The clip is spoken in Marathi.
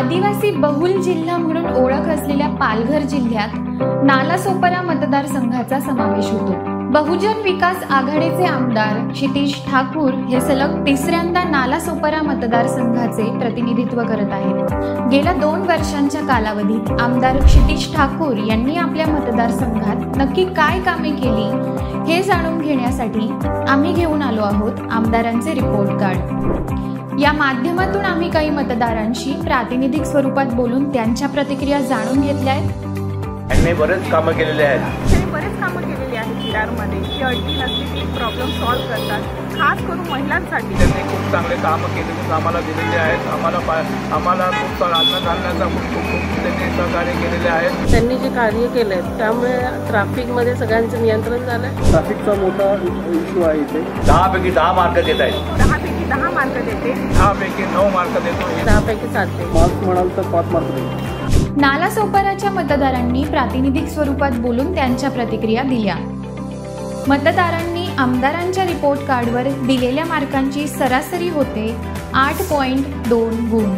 आदिवासी बहुल जिल्हा म्हणून ओळख असलेल्या पालघर जिल्ह्यात नालासोपारा मतदारसंघाचा समावेश होतो। बहुजन विकास आघाडीचे आमदार क्षितिज ठाकूर हे सलग तिसऱ्यांदा नालासोपारा मतदारसंघाचे प्रतिनिधित्व करत आहेत। गेल्या 2 वर्षांच्या कालावधीत आमदार क्षितिज ठाकूर यांनी आपल्या मतदारसंघात नक्की काय कामे केली हे जाणून घेण्यासाठी आम्ही घेऊन आलो आहोत आमदारांचे रिपोर्ट कार्ड। या माध्यमातून आम्ही काही मतदारांशी प्रातिनिधिक स्वरूपात बोलून त्यांच्या प्रतिक्रिया जाणून घेतल्या आहेत। त्यांनी बरेच कामं केलेले आहेत। विरारमध्ये जी अडचणी नसली ती प्रॉब्लेम सॉल्व्ह करतात, खास करून महिलांसाठी त्यांनी खूप चांगले कामं केलेले आम्हाला दिलेले आहेत। आम्हाला खूप अन्न घालण्याचा खूप त्यांनी सहकार्य केलेले आहेत। त्यांनी जे कार्य केले त्यामुळे ट्रॅफिकमध्ये सगळ्यांचं नियंत्रण झालं। ट्रॅफिकचा मोठा इश्यू आहे इथे। 10 पैकी 10 मार्क देत आहेत। 10 पैकी 10 मार्क देते, 10 पैकी 9 मार्क देतो, 10 पैकी 7 देतो। मार्क्स म्हणाल तर 5 मार्क देतो। नालासोपाराच्या मतदारांनी प्रातिनिधिक स्वरूपात बोलून त्यांच्या प्रतिक्रिया दिल्या। मतदारांनी आमदारांच्या रिपोर्ट कार्डवर दिलेल्या मार्कांची सरासरी होते 8.2 गुण।